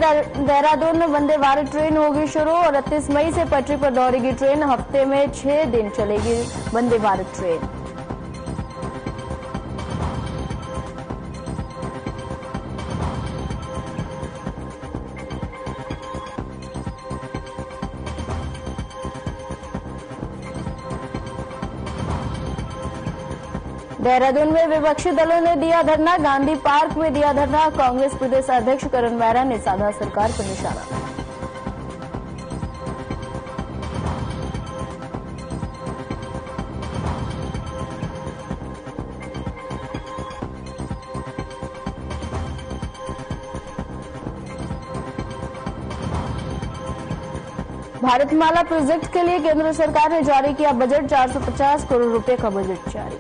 देहरादून में वंदे भारत ट्रेन होगी शुरू और 29 मई से पटरी पर दौड़ेगी ट्रेन। हफ्ते में 6 दिन चलेगी वंदे भारत ट्रेन। देहरादून में विपक्षी दलों ने दिया धरना। गांधी पार्क में दिया धरना। कांग्रेस प्रदेश अध्यक्ष करण मेहरा ने साधा सरकार पर निशाना। भारतमाला प्रोजेक्ट के लिए केंद्र सरकार ने जारी किया बजट। 450 करोड़ रुपए का बजट जारी।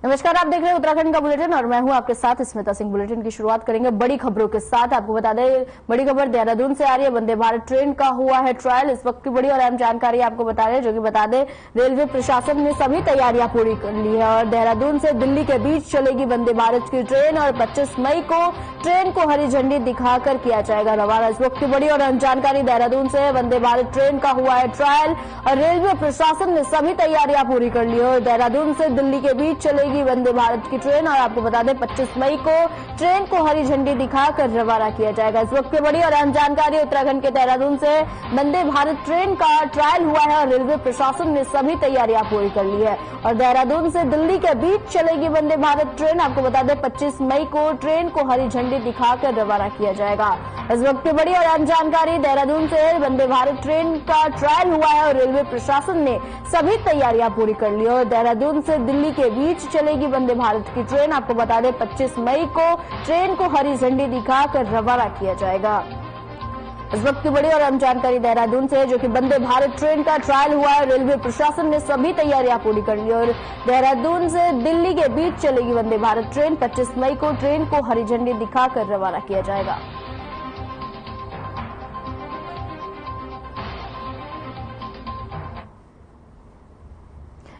नमस्कार, आप देख रहे हैं उत्तराखंड का बुलेटिन और मैं हूं आपके साथ स्मिता सिंह। बुलेटिन की शुरुआत करेंगे बड़ी खबरों के साथ। आपको बता दें, बड़ी खबर देहरादून से आ रही है। वंदे भारत ट्रेन का हुआ है ट्रायल। इस वक्त की बड़ी और अहम जानकारी आपको बता रहे हैं, जो कि बता दें रेलवे प्रशासन ने सभी तैयारियां पूरी कर ली है और देहरादून से दिल्ली के बीच चलेगी वंदे भारत की ट्रेन और 25 मई को ट्रेन को हरी झंडी दिखाकर किया जाएगा रवाना। इस वक्त की बड़ी और अहम जानकारी देहरादून से वंदे भारत ट्रेन का हुआ है ट्रायल और रेलवे प्रशासन ने सभी तैयारियां पूरी कर ली है और देहरादून से दिल्ली के बीच चलेगी वंदे भारत की ट्रेन और आपको बता दें 25 मई को ट्रेन को हरी झंडी दिखाकर रवाना किया जाएगा। इस वक्त की बड़ी और अहम जानकारी उत्तराखंड के देहरादून से वंदे भारत ट्रेन का ट्रायल हुआ है और रेलवे प्रशासन ने सभी तैयारियां पूरी कर ली है और देहरादून से दिल्ली के बीच चलेगी वंदे भारत ट्रेन। आपको बता दें 25 मई को ट्रेन को हरी झंडी दिखाकर रवाना किया जाएगा। इस वक्त की बड़ी और अहम जानकारी देहरादून से वंदे भारत ट्रेन का ट्रायल हुआ है और रेलवे प्रशासन ने सभी तैयारियां पूरी कर ली और देहरादून से दिल्ली के बीच चलेगी वंदे भारत की ट्रेन। आपको बता दें 25 मई को ट्रेन को हरी झंडी दिखाकर रवाना किया जाएगा। इस वक्त की बड़ी और अहम जानकारी देहरादून से, जो कि वंदे भारत ट्रेन का ट्रायल हुआ है। रेलवे प्रशासन ने सभी तैयारियां पूरी कर ली और देहरादून से दिल्ली के बीच चलेगी वंदे भारत ट्रेन। 25 मई को ट्रेन को हरी झंडी दिखाकर रवाना किया जाएगा।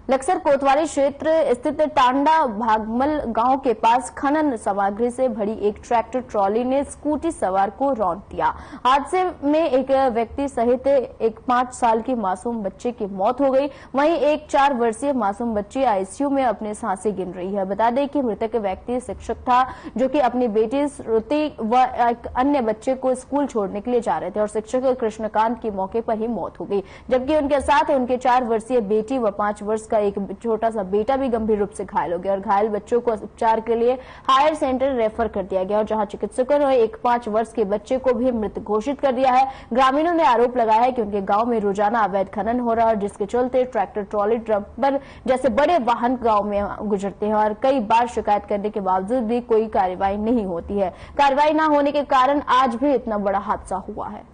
लक्सर कोतवाली क्षेत्र स्थित टांडा भागमल गांव के पास खनन सामग्री से भरी एक ट्रैक्टर ट्रॉली ने स्कूटी सवार को रौंद दिया। हादसे में एक व्यक्ति सहित एक 5 साल की मासूम बच्चे की मौत हो गई। वहीं एक 4 वर्षीय मासूम बच्ची आईसीयू में अपने सांसें गिन रही है। बता दें कि मृतक व्यक्ति शिक्षक था, जो कि अपनी बेटी श्रुति व एक अन्य बच्चे को स्कूल छोड़ने के लिए जा रहे थे और शिक्षक कृष्णकांत की मौके पर ही मौत हो गई, जबकि उनके साथ उनके 4 वर्षीय बेटी व 5 वर्ष का एक छोटा सा बेटा भी गंभीर रूप से घायल हो गया और घायल बच्चों को उपचार के लिए हायर सेंटर रेफर कर दिया गया और जहां चिकित्सकों ने एक 5 वर्ष के बच्चे को भी मृत घोषित कर दिया है। ग्रामीणों ने आरोप लगाया है कि उनके गांव में रोजाना अवैध खनन हो रहा है, जिसके चलते ट्रैक्टर ट्रॉली ट्रम्पर जैसे बड़े वाहन गांव में गुजरते हैं और कई बार शिकायत करने के बावजूद भी कोई कार्रवाई नहीं होती है। कार्रवाई न होने के कारण आज भी इतना बड़ा हादसा हुआ है।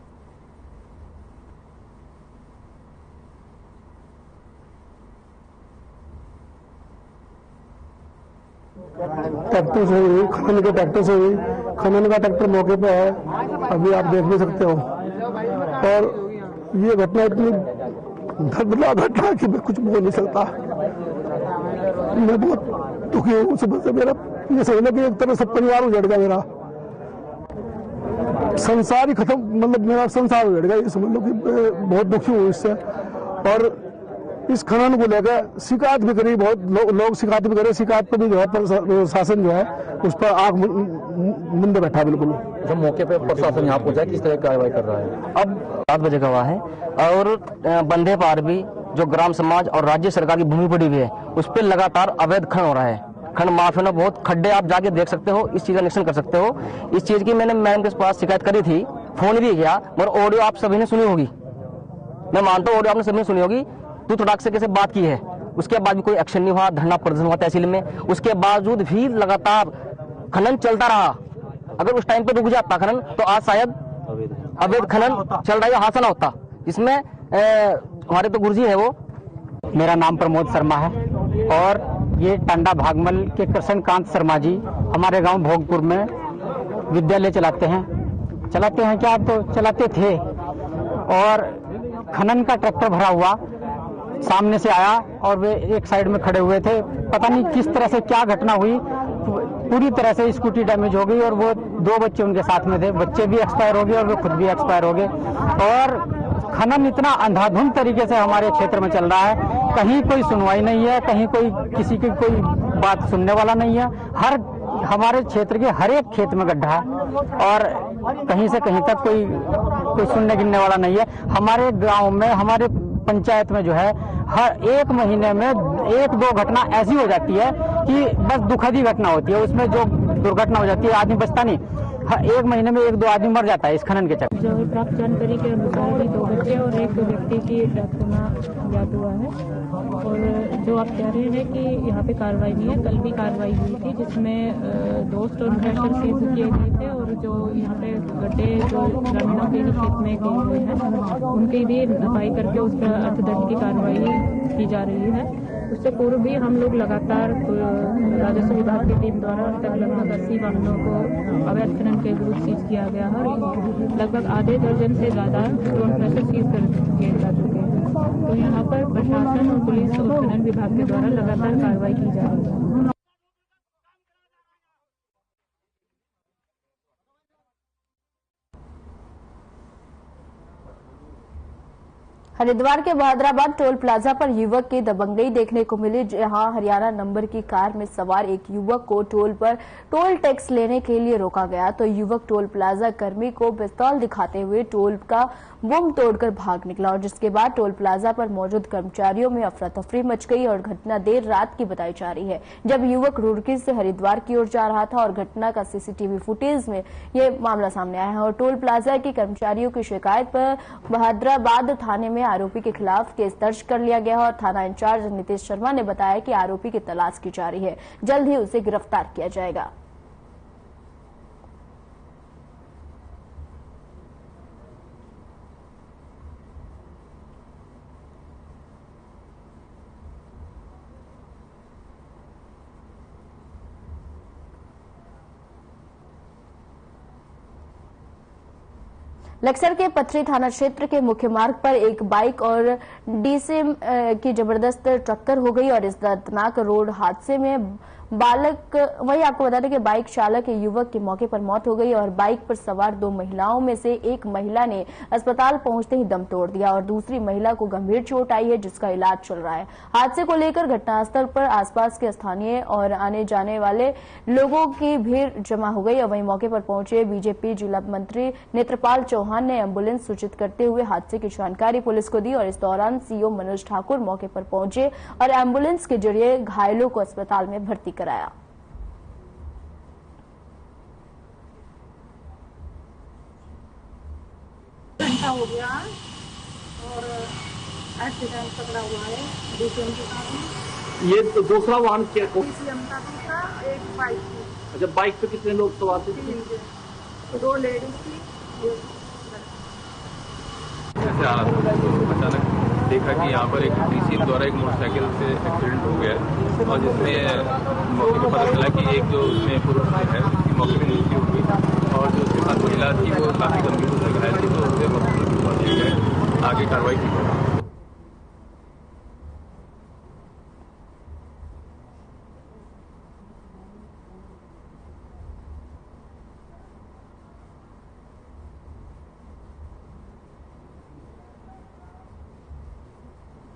ट्रैक्टर से हुई, खनन के ट्रैक्टर से हुई। खनन का ट्रैक्टर मौके पे है, अभी आप देख भी सकते हो। और ये घटना इतनी दर्दनाक घटना कि मैं कुछ बोल नहीं सकता। मैं बहुत दुखी हूँ। सुबह से मेरा ये समझना कि एक तरह से परिवार उजड़ गया, मेरा संसार ही खत्म, मतलब मेरा संसार उजड़ गया। ये समझ लो कि बहुत दुखी हूँ इससे। और इस खनन को लेकर शिकायत भी करी, बहुत लोग शिकायत भी करे। शिकायत पर भी जो है शासन जो है उस पर आंख मुंदे बैठा बिल्कुल। जब मौके पे प्रशासन यहाँ पहुंचा, किस तरह की कार्रवाई कर रहा है? अब 7 बजे का हुआ है और बंदे पार भी जो ग्राम समाज और राज्य सरकार की भूमि पड़ी हुई है उस पर लगातार अवैध खनन हो रहा है। खनन माफिया ने बहुत खड्डे आप जाके देख सकते हो, इस चीज का निरीक्षण कर सकते हो। इस चीज की मैंने मैडम के पास शिकायत करी थी, फोन भी किया, मगर ऑडियो आप सभी ने सुनी होगी। मैं मानता हूँ ऑडियो आपने सभी ने सुनी होगी। तू तड़ाक से कैसे बात की है, उसके बाद भी कोई एक्शन नहीं हुआ। धरना प्रदर्शन हुआ तहसील में, उसके बावजूद भी लगातार खनन चलता रहा। अगर उस टाइम पे रुक जाता खनन तो आज शायद अवैध खनन चल रहा है, हादसा ना होता। इसमें हमारे तो गुरुजी है, वो मेरा नाम प्रमोद शर्मा है और ये टांडा भागमल के कृष्णकांत शर्मा जी हमारे गांव भोगपुर में विद्यालय चलाते हैं क्या, तो चलाते थे और खनन का ट्रैक्टर भरा हुआ सामने से आया और वे एक साइड में खड़े हुए थे। पता नहीं किस तरह से क्या घटना हुई, पूरी तरह से स्कूटी डैमेज हो गई और वो 2 बच्चे उनके साथ में थे, बच्चे भी एक्सपायर हो गए और वे खुद भी एक्सपायर हो गए। और खनन इतना अंधाधुंध तरीके से हमारे क्षेत्र में चल रहा है, कहीं कोई सुनवाई नहीं है, कहीं कोई किसी की कोई बात सुनने वाला नहीं है। हमारे क्षेत्र के हर एक खेत में गड्ढा है और कहीं से कहीं तक कोई सुनने गिनने वाला नहीं है। हमारे गांव में, हमारे पंचायत में जो है हर 1 महीने में 1-2 घटना ऐसी हो जाती है कि बस दुखद ही घटना होती है, उसमें जो दुर्घटना हो जाती है आदमी बचता नहीं। 1 महीने में 1-2 आदमी मर जाता है इस खनन के चक्कर। जो प्राप्त जानकारी के अनुसार 2 बच्चे और 1 व्यक्ति की डेथ होना ज्ञात हुआ है। और जो आप कह रहे हैं कि यहाँ पे कार्रवाई नहीं है, कल भी कार्रवाई हुई थी जिसमें 2 स्टोन क्रशर सीज किए गए थे और जो यहाँ पे गड्ढे जो ग्रामीणों के खेत में गए हुए हैं उनकी भी नपाई करके उस पर अर्थदंड की कार्रवाई की जा रही है। उससे पूर्व भी हम लोग लगातार राजस्व विभाग की टीम द्वारा अब तक लगभग 80 वाहनों को अवैध खनन के विरुद्ध सीज किया गया है और लगभग आधे दर्जन से ज्यादा स्टोन क्रशर सीज कर दिए जा चुके हैं। तो यहाँ पर प्रशासन और पुलिस और खनन विभाग के द्वारा लगातार कार्रवाई की जा रही है। हरिद्वार के बहादुराबाद टोल प्लाजा पर युवक की दबंगई देखने को मिली, जहां हरियाणा नंबर की कार में सवार एक युवक को टोल पर टोल टैक्स लेने के लिए रोका गया तो युवक टोल प्लाजा कर्मी को पिस्तौल दिखाते हुए टोल का बम तोड़कर भाग निकला और जिसके बाद टोल प्लाजा पर मौजूद कर्मचारियों में अफरा तफरी मच गई और घटना देर रात की बताई जा रही है, जब युवक रुड़की से हरिद्वार की ओर जा रहा था और घटना का सीसीटीवी फुटेज में ये मामला सामने आया है। और टोल प्लाजा के कर्मचारियों की शिकायत पर बहादुराबाद थाने में आरोपी के खिलाफ केस दर्ज कर लिया गया है और थाना इंचार्ज नीतीश शर्मा ने बताया कि आरोपी की तलाश की जा रही है, जल्द ही उसे गिरफ्तार किया जाएगा। लक्सर के पथरी थाना क्षेत्र के मुख्य मार्ग पर एक बाइक और डीसीएम की जबरदस्त टक्कर हो गई और इस दर्दनाक रोड हादसे में वही आपको बता दें कि बाइक चालक युवक की मौके पर मौत हो गई और बाइक पर सवार 2 महिलाओं में से एक महिला ने अस्पताल पहुंचते ही दम तोड़ दिया और दूसरी महिला को गंभीर चोट आई है, जिसका इलाज चल रहा है। हादसे को लेकर घटनास्थल पर आसपास के स्थानीय और आने जाने वाले लोगों की भीड़ जमा हो गई और वहीं मौके पर पहुंचे बीजेपी जिला मंत्री नेत्रपाल चौहान ने एम्बुलेंस सूचित करते हुए हादसे की जानकारी पुलिस को दी और इस दौरान सीओ मनोज ठाकुर मौके पर पहुंचे और एम्बुलेंस के जरिए घायलों को अस्पताल में भर्ती कराया। घंटा हो गया और एक्सीडेंट पकड़ा हुआ है डीसीएम के साथ में। ये तो दूसरा वाहन क्या को? डीसीएम का दूसरा एक बाइक थी। अच्छा, बाइक पे कितने लोग सवार थे? 2 लेडीज थी। ऐसे आ रहा था, अचानक देखा कि यहाँ पर एक डीसीएम द्वारा एक मोटरसाइकिल से एक्सीडेंट हो गया है और जिसमें मौके पर पता चला कि एक जो उसमें पुरुष है उसकी मौके पर मृत्यु हुई और जो उसके साथ महिला थी वो काफी गंभीर रूप से घायल थी, तो उसे हॉस्पिटल भिजवा दिया गया। आगे कार्रवाई की जाएगी।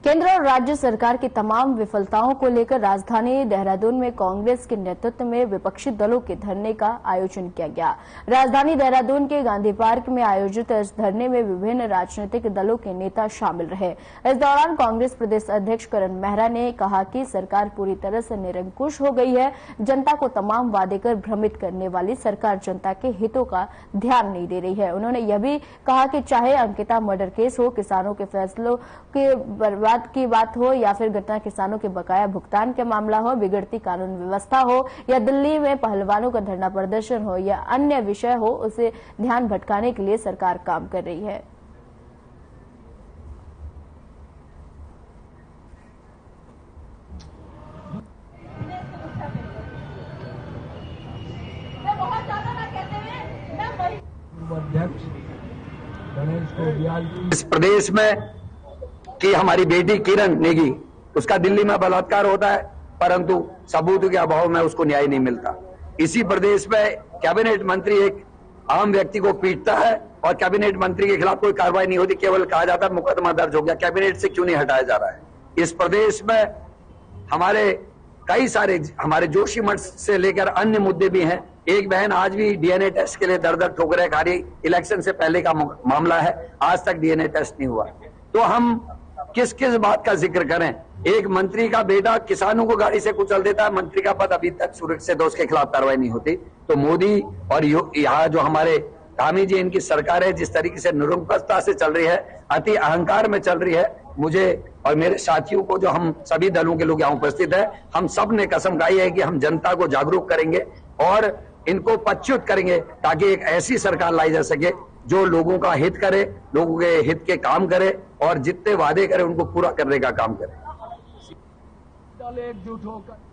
केंद्र और राज्य सरकार की तमाम विफलताओं को लेकर राजधानी देहरादून में कांग्रेस के नेतृत्व में विपक्षी दलों के धरने का आयोजन किया गया। राजधानी देहरादून के गांधी पार्क में आयोजित इस धरने में विभिन्न राजनीतिक दलों के नेता शामिल रहे। इस दौरान कांग्रेस प्रदेश अध्यक्ष करण मेहरा ने कहा कि सरकार पूरी तरह से निरंकुश हो गई है, जनता को तमाम वादे कर भ्रमित करने वाली सरकार जनता के हितों का ध्यान नहीं दे रही है। उन्होंने यह भी कहा कि चाहे अंकिता मर्डर केस हो, किसानों के फैसलों के बर्बाद की बात हो या फिर घटना किसानों के बकाया भुगतान का मामला हो, बिगड़ती कानून व्यवस्था हो या दिल्ली में पहलवानों का धरना प्रदर्शन हो या अन्य विषय हो, उसे ध्यान भटकाने के लिए सरकार काम कर रही है। इस प्रदेश में कि हमारी बेटी किरण नेगी, उसका दिल्ली में बलात्कार होता है, परंतु सबूत के अभाव में उसको न्याय नहीं मिलता। इसी प्रदेश में कैबिनेट मंत्री एक आम व्यक्ति को पीटता है और कैबिनेट मंत्री के खिलाफ कोई कार्रवाई नहीं होती, केवल कहा जाता है मुकदमा दर्ज हो गया। कैबिनेट से क्यों नहीं हटाया जा रहा है? इस प्रदेश में हमारे कई सारे हमारे जोशीमठ से लेकर अन्य मुद्दे भी हैं। एक बहन आज भी डीएनए टेस्ट के लिए दर दर ठोकरें खा रही, इलेक्शन से पहले का मामला है, आज तक डीएनए टेस्ट नहीं हुआ। तो हम किस किस बात का जिक्र करें? एक मंत्री का बेटा किसानों को गाड़ी से कुचल देता है, मंत्री का पद अभी तक सुरक्षित है, उसके खिलाफ कार्रवाई नहीं होती। तो मोदी और यहाँ जो हमारे धामी जी, इनकी सरकार है, जिस तरीके से निरंकुशता से चल रही है, अति अहंकार में चल रही है, मुझे और मेरे साथियों को, जो हम सभी दलों के लोग यहाँ उपस्थित है, हम सब ने कसम खाई है कि हम जनता को जागरूक करेंगे और इनको पदच्युत करेंगे, ताकि एक ऐसी सरकार लाई जा सके जो लोगों का हित करे, लोगों के हित के काम करे और जितने वादे करे उनको पूरा करने का काम करे। एकजुट होकर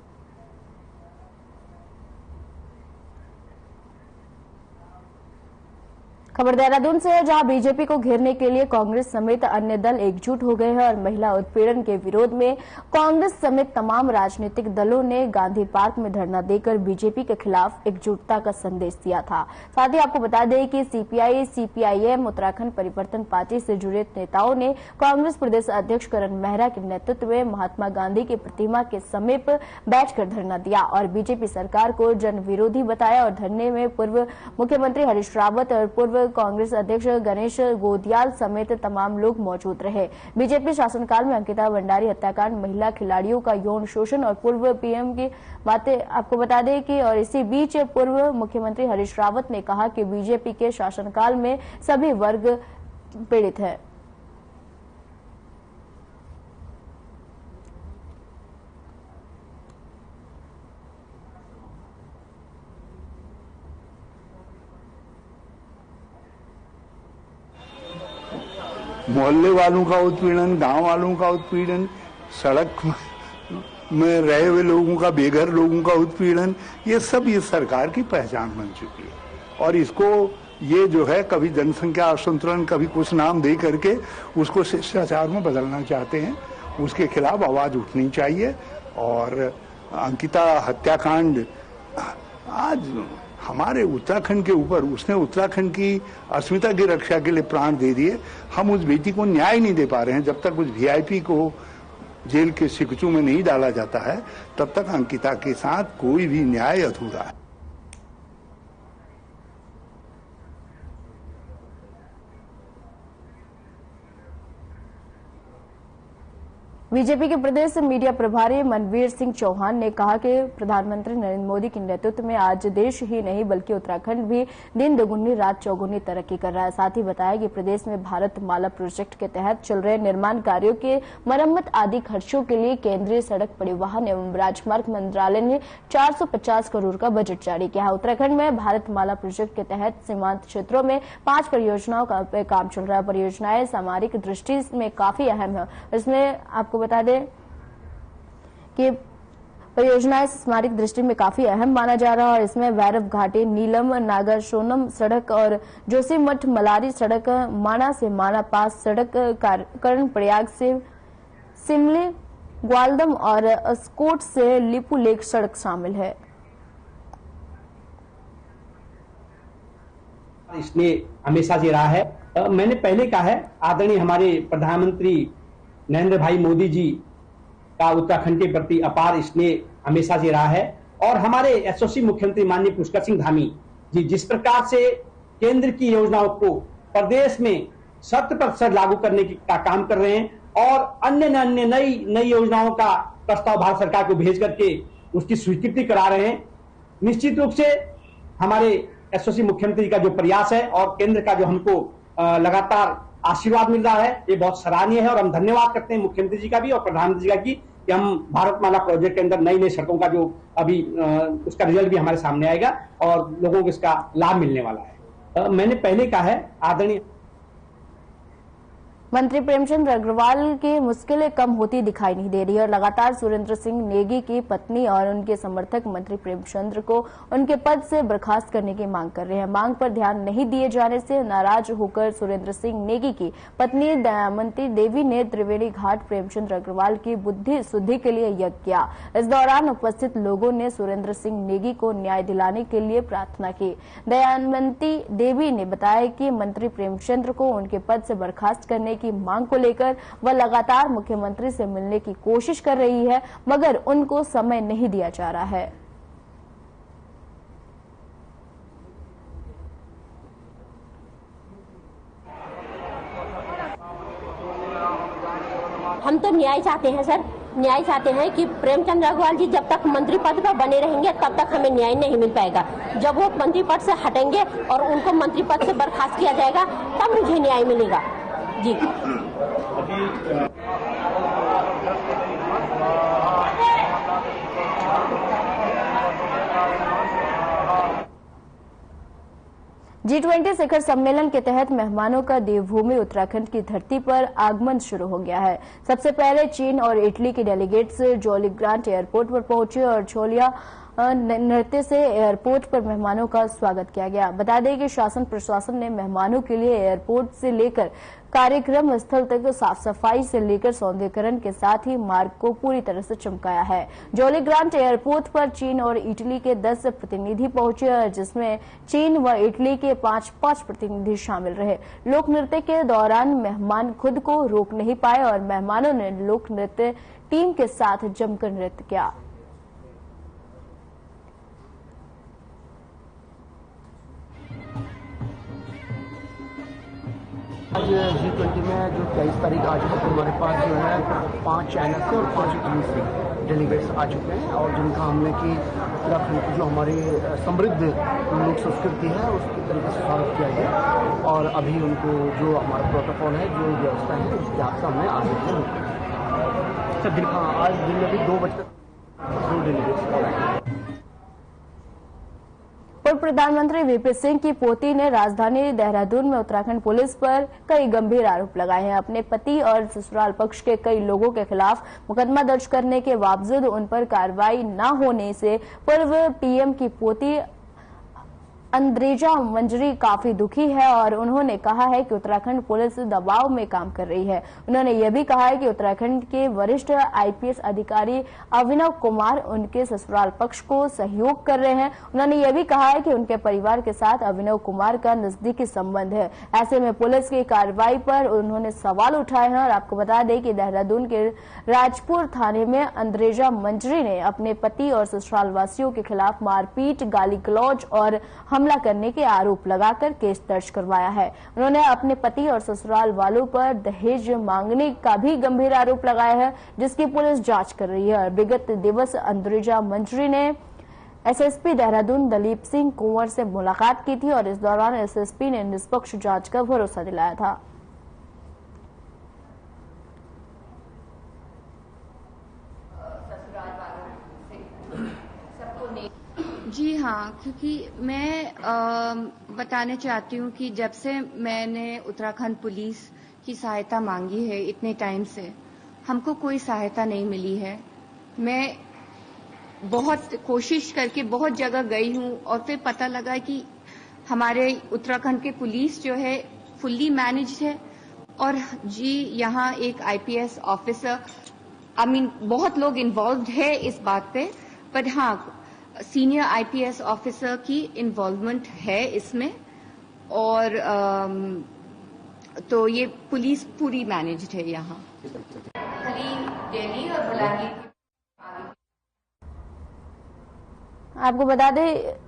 खबर देहरादून से है, जहां बीजेपी को घेरने के लिए कांग्रेस समेत अन्य दल एकजुट हो गए हैं और महिला उत्पीड़न के विरोध में कांग्रेस समेत तमाम राजनीतिक दलों ने गांधी पार्क में धरना देकर बीजेपी के खिलाफ एकजुटता का संदेश दिया था। साथ ही आपको बता दें कि सीपीआई, सीपीआईएम, उत्तराखंड परिवर्तन पार्टी से जुड़े नेताओं ने कांग्रेस प्रदेश अध्यक्ष करण मेहरा के नेतृत्व में महात्मा गांधी की प्रतिमा के समीप बैठकर धरना दिया और बीजेपी सरकार को जन विरोधी बताया। और धरने में पूर्व मुख्यमंत्री हरीश रावत और पूर्व कांग्रेस अध्यक्ष गणेश गोदियाल समेत तमाम लोग मौजूद रहे। बीजेपी शासनकाल में अंकिता भंडारी हत्याकांड, महिला खिलाड़ियों का यौन शोषण और पूर्व पीएम की बातें आपको बता दें कि और इसी बीच पूर्व मुख्यमंत्री हरीश रावत ने कहा कि बीजेपी के शासनकाल में सभी वर्ग पीड़ित है। मोहल्ले वालों का उत्पीड़न, गांव वालों का उत्पीड़न, सड़क में रहे हुए लोगों का, बेघर लोगों का उत्पीड़न, ये सब ये सरकार की पहचान बन चुकी है। और इसको ये जो है कभी जनसंख्या असंतुलन, कभी कुछ नाम दे करके उसको शिष्टाचार में बदलना चाहते हैं। उसके खिलाफ आवाज उठनी चाहिए। और अंकिता हत्याकांड आज हमारे उत्तराखंड के ऊपर, उसने उत्तराखंड की अस्मिता की रक्षा के लिए प्राण दे दिए। हम उस बेटी को न्याय नहीं दे पा रहे हैं। जब तक उस वीआईपी को जेल के सिकचू में नहीं डाला जाता है, तब तक अंकिता के साथ कोई भी न्याय अधूरा है। बीजेपी के प्रदेश मीडिया प्रभारी मनवीर सिंह चौहान ने कहा कि प्रधानमंत्री नरेंद्र मोदी के नेतृत्व में आज देश ही नहीं बल्कि उत्तराखंड भी दिन दोगुनी रात चौगुनी तरक्की कर रहा है। साथ ही बताया कि प्रदेश में भारत माला प्रोजेक्ट के तहत चल रहे निर्माण कार्यों के मरम्मत आदि खर्चों के लिए केंद्रीय सड़क परिवहन एवं राजमार्ग मंत्रालय ने 450 करोड़ का बजट जारी किया है। उत्तराखंड में भारत माला प्रोजेक्ट के तहत सीमांत क्षेत्रों में 5 परियोजनाओं का काम चल रहा है। परियोजनाएं सामरिक दृष्टि में काफी अहम है। इसमें आपको बता दें कि परियोजनाएं स्मारक दृष्टि में काफी अहम माना जा रहा है और इसमें भैरव घाटी, नीलम नागर सोनम सड़क और जोशीमठ मलारी सड़क, माना से माना पास सड़क, कर्ण प्रयाग से सिमली ग्वालदम और अस्कोट से लिपू लेक सड़क शामिल है। इसने हमेशा से रहा है। मैंने पहले कहा है, आदरणीय हमारे प्रधानमंत्री नरेंद्र भाई मोदी जी का उत्तराखंड के प्रति अपार स्नेह हमेशा से रहा है। और हमारे एसओसी मुख्यमंत्री माननीय पुष्कर सिंह धामी जी जिस प्रकार से केंद्र की योजनाओं को प्रदेश में 100% लागू करने का काम कर रहे हैं और अन्य नई योजनाओं का प्रस्ताव भारत सरकार को भेज करके उसकी स्वीकृति करा रहे हैं। निश्चित रूप से हमारे एसओसी मुख्यमंत्री का जो प्रयास है और केंद्र का जो हमको लगातार आशीर्वाद मिल रहा है, ये बहुत सराहनीय है। और हम धन्यवाद करते हैं मुख्यमंत्री जी का भी और प्रधानमंत्री जी का कि हम भारतमाला प्रोजेक्ट के अंदर नई सड़कों का जो अभी उसका रिजल्ट भी हमारे सामने आएगा और लोगों को इसका लाभ मिलने वाला है। मैंने पहले कहा है, आदरणीय मंत्री प्रेमचंद अग्रवाल की मुश्किलें कम होती दिखाई नहीं दे रही और लगातार सुरेंद्र सिंह नेगी की पत्नी और उनके समर्थक मंत्री प्रेमचंद को उनके पद से बर्खास्त करने की मांग कर रहे हैं। मांग पर ध्यान नहीं दिए जाने से नाराज होकर सुरेंद्र सिंह नेगी की पत्नी दयामंती देवी ने त्रिवेणी घाट प्रेमचंद अग्रवाल की बुद्धि शुद्धि के लिए यज्ञ किया। इस दौरान उपस्थित लोगों ने सुरेंद्र सिंह नेगी को न्याय दिलाने के लिए प्रार्थना की। दयामंती देवी ने बताया कि मंत्री प्रेमचंद को उनके पद से बर्खास्त करने की मांग को लेकर वह लगातार मुख्यमंत्री से मिलने की कोशिश कर रही है, मगर उनको समय नहीं दिया जा रहा है। हम तो न्याय चाहते हैं सर, न्याय चाहते हैं कि प्रेमचंद अग्रवाल जी जब तक मंत्री पद पर बने रहेंगे तब तक हमें न्याय नहीं मिल पाएगा। जब वो मंत्री पद से हटेंगे और उनको मंत्री पद से बर्खास्त किया जाएगा तब मुझे न्याय मिलेगा जी। G20 शिखर सम्मेलन के तहत मेहमानों का देवभूमि उत्तराखंड की धरती पर आगमन शुरू हो गया है। सबसे पहले चीन और इटली के डेलीगेट्स जॉली ग्रांट एयरपोर्ट पर पहुंचे और छोलिया नृत्य से एयरपोर्ट पर मेहमानों का स्वागत किया गया। बता दें कि शासन प्रशासन ने मेहमानों के लिए एयरपोर्ट से लेकर कार्यक्रम स्थल तक साफ सफाई से लेकर सौंदर्यीकरण के साथ ही मार्ग को पूरी तरह से चमकाया है। जॉली ग्रांट एयरपोर्ट पर चीन और इटली के 10 प्रतिनिधि पहुंचे, जिसमें चीन व इटली के 5-5 प्रतिनिधि शामिल रहे। लोक नृत्य के दौरान मेहमान खुद को रोक नहीं पाए और मेहमानों ने लोक नृत्य टीम के साथ जमकर नृत्य किया। आज G20 में जो 23 तारीख आ चुका है, हमारे पास जो है 5 चाइना से और 5 इटली से डेलीगेट्स आ चुके हैं और जिनका हमने कि उत्तराखंड की जो हमारी समृद्ध लोक संस्कृति है उसकी तरीके से स्वागत किया गया और अभी उनको जो हमारा प्रोटोकॉल है, जो व्यवस्था है, उसके हिसाब से हमने आज दिन आज दिन में भी 2 बजे तक 2 डेलीगेट्स। पूर्व प्रधानमंत्री वीपी सिंह की पोती ने राजधानी देहरादून में उत्तराखंड पुलिस पर कई गंभीर आरोप लगाए हैं। अपने पति और ससुराल पक्ष के कई लोगों के खिलाफ मुकदमा दर्ज करने के बावजूद उन पर कार्रवाई न होने से पूर्व पीएम की पोती अंद्रेजा मंजरी काफी दुखी है और उन्होंने कहा है कि उत्तराखंड पुलिस दबाव में काम कर रही है। उन्होंने यह भी कहा है कि उत्तराखंड के वरिष्ठ आईपीएस अधिकारी अभिनव कुमार उनके ससुराल पक्ष को सहयोग कर रहे हैं। उन्होंने यह भी कहा है कि उनके परिवार के साथ अभिनव कुमार का नजदीकी संबंध है। ऐसे में पुलिस की कार्रवाई पर उन्होंने सवाल उठाए हैं और आपको बता दें कि देहरादून के राजपुर थाने में अंद्रेजा मंजरी ने अपने पति और ससुराल वासियों के खिलाफ मारपीट, गाली गलौज और हमला करने के आरोप लगाकर केस दर्ज करवाया है। उन्होंने अपने पति और ससुराल वालों पर दहेज मांगने का भी गंभीर आरोप लगाया है, जिसकी पुलिस जांच कर रही है। विगत दिवस अंद्रेजा मंजरी ने एसएसपी देहरादून दलीप सिंह कुंवर से मुलाकात की थी और इस दौरान एसएसपी ने निष्पक्ष जांच का भरोसा दिलाया था। जी हाँ, क्योंकि मैं बताना चाहती हूँ कि जब से मैंने उत्तराखंड पुलिस की सहायता मांगी है इतने टाइम से हमको कोई सहायता नहीं मिली है। मैं बहुत कोशिश करके बहुत जगह गई हूँ और फिर पता लगा कि हमारे उत्तराखंड के पुलिस जो है फुल्ली मैनेज्ड है और जी यहाँ एक आईपीएस ऑफिसर बहुत लोग इन्वॉल्व है इस बात पे, पर हाँ सीनियर आईपीएस ऑफिसर की इन्वॉल्वमेंट है इसमें और तो ये पुलिस पूरी मैनेज्ड है यहाँ। खाली दिल्ली और बुलानी। आपको बता दें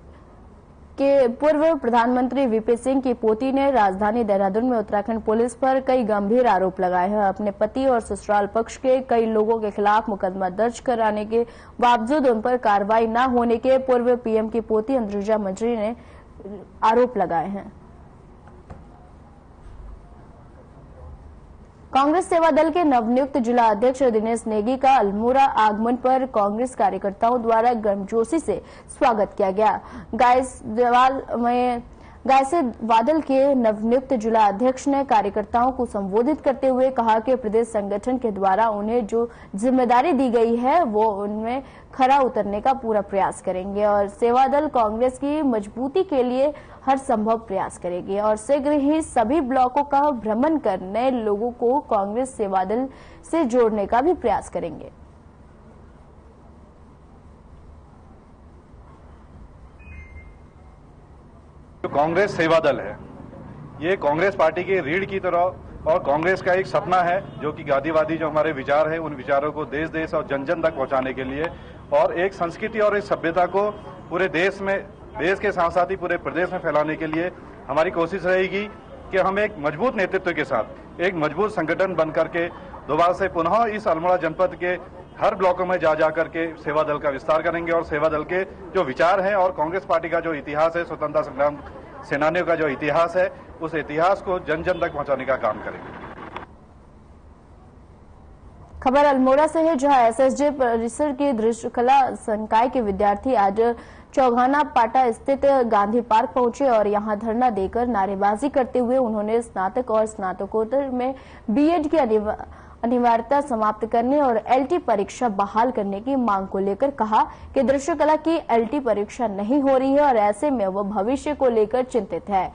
कि पूर्व प्रधानमंत्री वीपी सिंह की पोती ने राजधानी देहरादून में उत्तराखंड पुलिस पर कई गंभीर आरोप लगाए हैं। अपने पति और ससुराल पक्ष के कई लोगों के खिलाफ मुकदमा दर्ज कराने के बावजूद उन पर कार्रवाई न होने के पूर्व पीएम की पोती अंद्रेजा मंजरी ने आरोप लगाए हैं। कांग्रेस सेवा दल के नवनियुक्त जिला अध्यक्ष दिनेश नेगी का अल्मोड़ा आगमन पर कांग्रेस कार्यकर्ताओं द्वारा गर्मजोशी से स्वागत किया गया। गायसवाल में गायसे बादल के नवनियुक्त जिला अध्यक्ष ने कार्यकर्ताओं को संबोधित करते हुए कहा कि प्रदेश संगठन के द्वारा उन्हें जो जिम्मेदारी दी गई है वो उनमें खरा उतरने का पूरा प्रयास करेंगे और सेवा दल कांग्रेस की मजबूती के लिए हर संभव प्रयास करेगी और शीघ्र ही सभी ब्लॉकों का भ्रमण कर नए लोगों को कांग्रेस सेवा दल से जोड़ने का भी प्रयास करेंगे। जो कांग्रेस सेवा दल है, ये कांग्रेस पार्टी की रीढ़ की तरह और कांग्रेस का एक सपना है जो कि गांधीवादी जो हमारे विचार है उन विचारों को देश देश और जन जन तक पहुंचाने के लिए और एक संस्कृति और इस सभ्यता को पूरे देश में, देश के साथ साथ ही पूरे प्रदेश में फैलाने के लिए हमारी कोशिश रहेगी कि हम एक मजबूत नेतृत्व के साथ एक मजबूत संगठन बन करके दोबारा से पुनः इस अल्मोड़ा जनपद के हर ब्लॉकों में जा करके सेवा दल का विस्तार करेंगे और सेवा दल के जो विचार हैं और कांग्रेस पार्टी का जो इतिहास है, स्वतंत्रता संग्राम सेनानियों का जो इतिहास है, उस इतिहास को जन जन तक पहुंचाने का काम करेंगे। खबर अल्मोड़ा से है, जहां एसएसजे परिसर के दृश्य कला संकाय के विद्यार्थी आज चौघाना पाटा स्थित गांधी पार्क पहुंचे और यहां धरना देकर नारेबाजी करते हुए उन्होंने स्नातक और स्नातकोत्तर में बीएड की अनिवार्यता समाप्त करने और एलटी परीक्षा बहाल करने की मांग को लेकर कहा कि दृश्य कला की एलटी परीक्षा नहीं हो रही है और ऐसे में वह भविष्य को लेकर चिंतित है।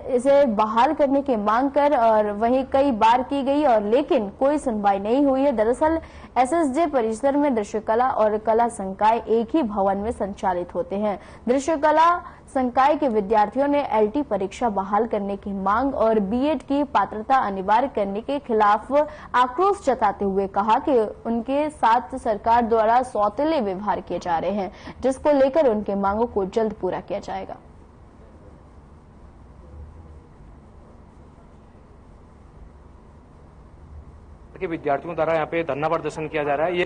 इसे बहाल करने की मांग कर और वहीं कई बार की गई और लेकिन कोई सुनवाई नहीं हुई है। दरअसल एसएसजे परिसर में दृश्य कला और कला संकाय एक ही भवन में संचालित होते हैं। दृश्य कला संकाय के विद्यार्थियों ने एलटी परीक्षा बहाल करने की मांग और बीएड की पात्रता अनिवार्य करने के खिलाफ आक्रोश जताते हुए कहा कि उनके साथ सरकार द्वारा सौतेले व्यवहार किए जा रहे हैं, जिसको लेकर उनकी मांगों को जल्द पूरा किया जाएगा। के विद्यार्थियों द्वारा यहाँ पे धरना प्रदर्शन किया जा रहा है। ये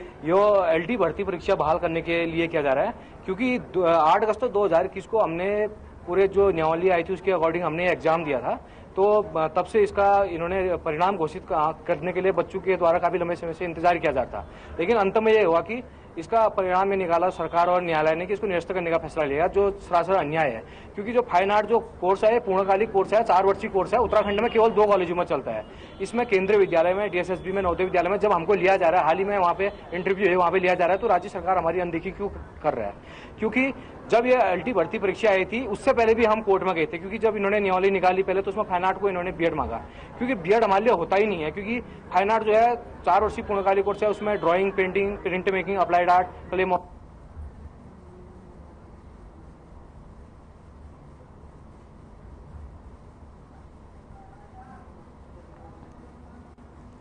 एलटी भर्ती परीक्षा बहाल करने के लिए किया जा रहा है, क्योंकि 8 अगस्त 2021 को हमने पूरे जो नियमावली आई थी उसके अकॉर्डिंग हमने एग्जाम दिया था, तो तब से इसका इन्होंने परिणाम घोषित करने के लिए बच्चों के द्वारा काफी लंबे समय से इंतजार किया जाता था, लेकिन अंत में ये हुआ कि इसका परिणाम में निकाला सरकार और न्यायालय ने कि इसको निरस्त करने का फैसला लिया, जो सरासर अन्याय है। क्योंकि जो फाइन आर्ट जो कोर्स है पूर्णकालिक कोर्स है, 4 वर्षीय कोर्स है, उत्तराखंड में केवल 2 कॉलेजों में चलता है। इसमें केंद्रीय विद्यालय में, डीएसएसबी में, नवोदय विद्यालय में जब हमको लिया जा रहा है, हाल ही में वहाँ पे इंटरव्यू है, वहाँ पे लिया जा रहा है, तो राज्य सरकार हमारी अनदेखी क्यों कर रहा है? क्योंकि जब ये एलटी भर्ती परीक्षा आई थी उससे पहले भी हम कोर्ट में गए थे, क्योंकि जब इन्होंने नियमावली निकाली पहले तो उसमें फाइन आर्ट को इन्होंने बीएड मांगा, क्योंकि बीएड हमारे लिए होता ही नहीं है, क्योंकि फाइन आर्ट जो है 4 वर्षीय पूर्णकालिक कोर्स है, उसमें drawing, painting, print making, applied art, clay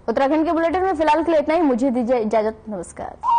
Uttarakhand के बुलेटिन में फिलहाल के लिए इतना ही। मुझे दीजिए इजाजत, नमस्कार।